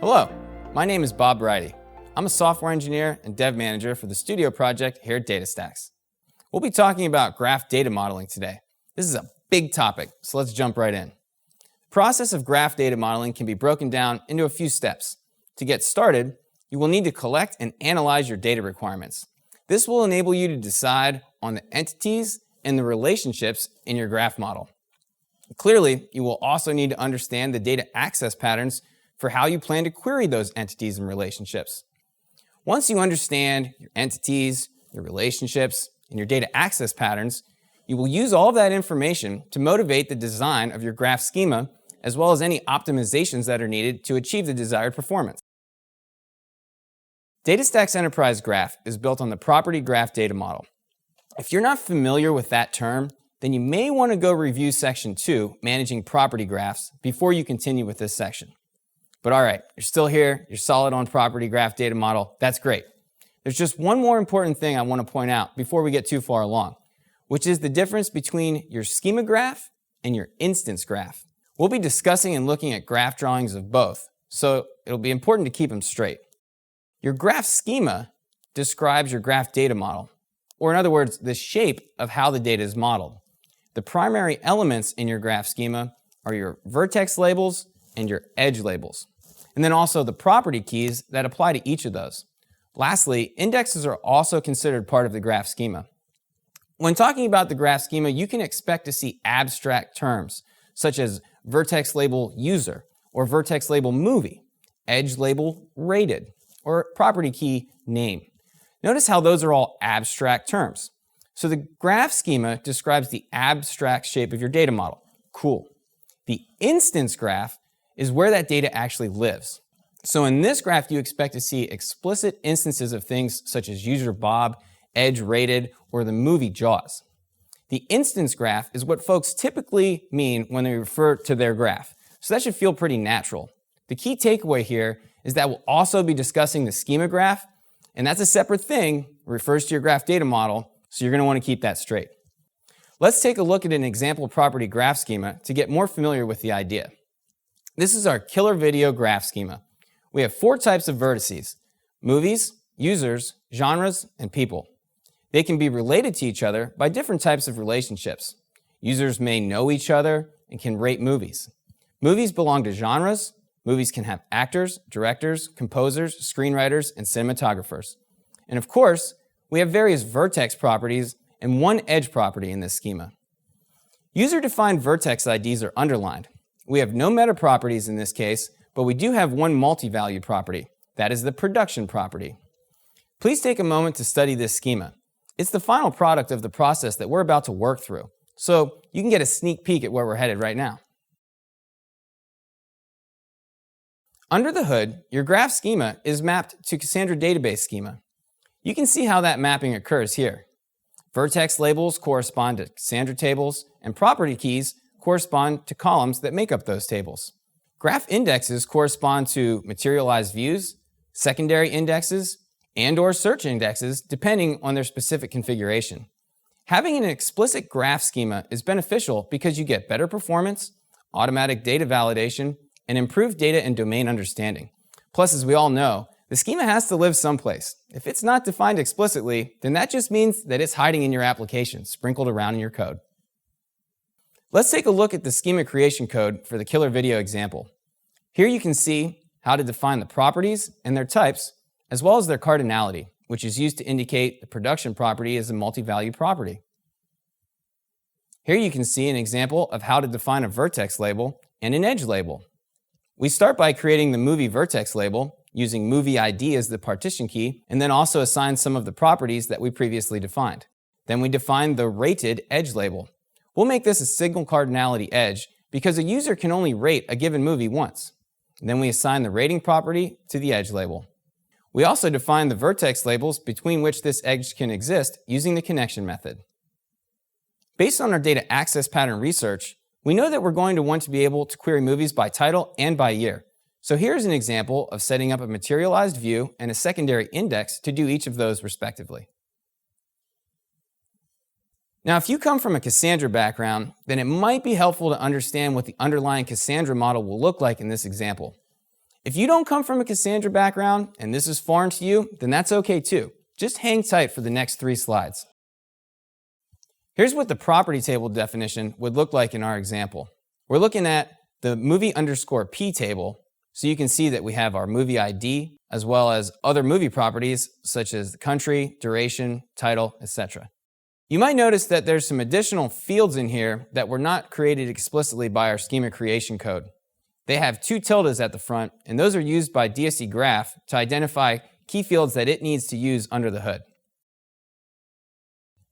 Hello, my name is Bob Bridey. I'm a software engineer and dev manager for the studio project here at DataStax. We'll be talking about graph data modeling today. This is a big topic, so let's jump right in. The process of graph data modeling can be broken down into a few steps. To get started, you will need to collect and analyze your data requirements. This will enable you to decide on the entities and the relationships in your graph model. Clearly, you will also need to understand the data access patterns for how you plan to query those entities and relationships. Once you understand your entities, your relationships, and your data access patterns, you will use all of that information to motivate the design of your graph schema, as well as any optimizations that are needed to achieve the desired performance. DataStax Enterprise Graph is built on the property graph data model. If you're not familiar with that term, then you may want to go review Section 2, Managing Property Graphs, before you continue with this section. But all right, you're still here, you're solid on property graph data model, that's great. There's just one more important thing I want to point out before we get too far along, which is the difference between your schema graph and your instance graph. We'll be discussing and looking at graph drawings of both, so it'll be important to keep them straight. Your graph schema describes your graph data model, or in other words, the shape of how the data is modeled. The primary elements in your graph schema are your vertex labels and your edge labels, and then also the property keys that apply to each of those. Lastly, indexes are also considered part of the graph schema. When talking about the graph schema, you can expect to see abstract terms, such as vertex label user, or vertex label movie, edge label rated, or property key name. Notice how those are all abstract terms. So the graph schema describes the abstract shape of your data model. Cool. The instance graph is where that data actually lives. So in this graph, you expect to see explicit instances of things such as user Bob, edge rated, or the movie Jaws. The instance graph is what folks typically mean when they refer to their graph. So that should feel pretty natural. The key takeaway here is that we'll also be discussing the schema graph, and that's a separate thing, refers to your graph data model, so you're going to want to keep that straight. Let's take a look at an example property graph schema to get more familiar with the idea. This is our killer video graph schema. We have 4 types of vertices: movies, users, genres, and people. They can be related to each other by different types of relationships. Users may know each other and can rate movies. Movies belong to genres. Movies can have actors, directors, composers, screenwriters, and cinematographers. And of course, we have various vertex properties and one edge property in this schema. User-defined vertex IDs are underlined. We have no meta properties in this case, but we do have one multi-value property. That is the production property. Please take a moment to study this schema. It's the final product of the process that we're about to work through, so you can get a sneak peek at where we're headed right now. Under the hood, your graph schema is mapped to Cassandra database schema. You can see how that mapping occurs here. Vertex labels correspond to Cassandra tables, and property keys correspond to columns that make up those tables. Graph indexes correspond to materialized views, secondary indexes, and/or search indexes, depending on their specific configuration. Having an explicit graph schema is beneficial because you get better performance, automatic data validation, and improved data and domain understanding. Plus, as we all know, the schema has to live someplace. If it's not defined explicitly, then that just means that it's hiding in your application, sprinkled around in your code. Let's take a look at the schema creation code for the killer video example. Here you can see how to define the properties and their types, as well as their cardinality, which is used to indicate the production property is a multi-value property. Here you can see an example of how to define a vertex label and an edge label. We start by creating the movie vertex label, using movie ID as the partition key, and then also assign some of the properties that we previously defined. Then we define the rated edge label. We'll make this a signal cardinality edge because a user can only rate a given movie once. And then we assign the rating property to the edge label. We also define the vertex labels between which this edge can exist using the connection method. Based on our data access pattern research, we know that we're going to want to be able to query movies by title and by year. So here's an example of setting up a materialized view and a secondary index to do each of those respectively. Now, if you come from a Cassandra background, then it might be helpful to understand what the underlying Cassandra model will look like in this example. If you don't come from a Cassandra background and this is foreign to you, then that's okay too. Just hang tight for the next 3 slides. Here's what the property table definition would look like in our example. We're looking at the movie_P table, so you can see that we have our movie ID as well as other movie properties such as the country, duration, title, etc. You might notice that there's some additional fields in here that were not created explicitly by our schema creation code. They have 2 tildes at the front, and those are used by DSE Graph to identify key fields that it needs to use under the hood.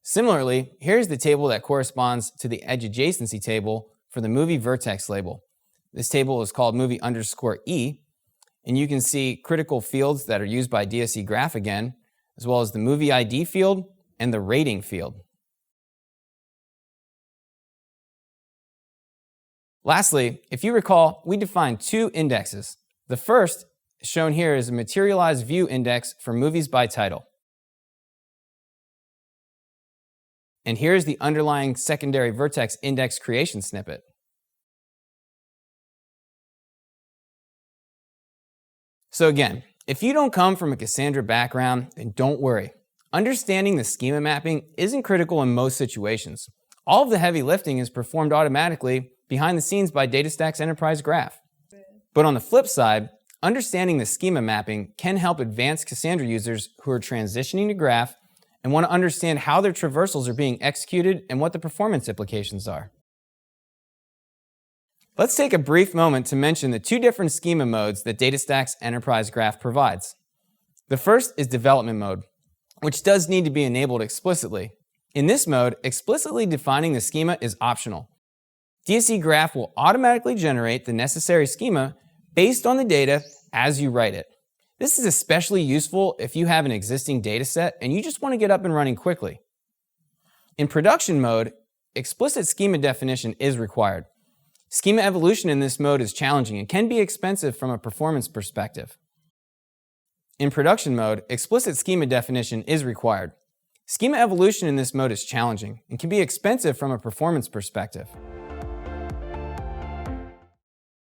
Similarly, here's the table that corresponds to the edge adjacency table for the movie vertex label. This table is called movie_E, and you can see critical fields that are used by DSE Graph again, as well as the movie ID field and the rating field. Lastly, if you recall, we defined 2 indexes. The first, shown here, is a materialized view index for movies by title. And here's the underlying secondary vertex index creation snippet. So again, if you don't come from a Cassandra background, then don't worry. Understanding the schema mapping isn't critical in most situations. All of the heavy lifting is performed automatically behind the scenes by DataStax Enterprise Graph. But on the flip side, understanding the schema mapping can help advanced Cassandra users who are transitioning to Graph and want to understand how their traversals are being executed and what the performance implications are. Let's take a brief moment to mention the 2 different schema modes that DataStax Enterprise Graph provides. The first is development mode, which does need to be enabled explicitly. In this mode, explicitly defining the schema is optional. DSE Graph will automatically generate the necessary schema based on the data as you write it. This is especially useful if you have an existing data set and you just want to get up and running quickly. In production mode, explicit schema definition is required. Schema evolution in this mode is challenging and can be expensive from a performance perspective. In production mode, explicit schema definition is required. Schema evolution in this mode is challenging and can be expensive from a performance perspective.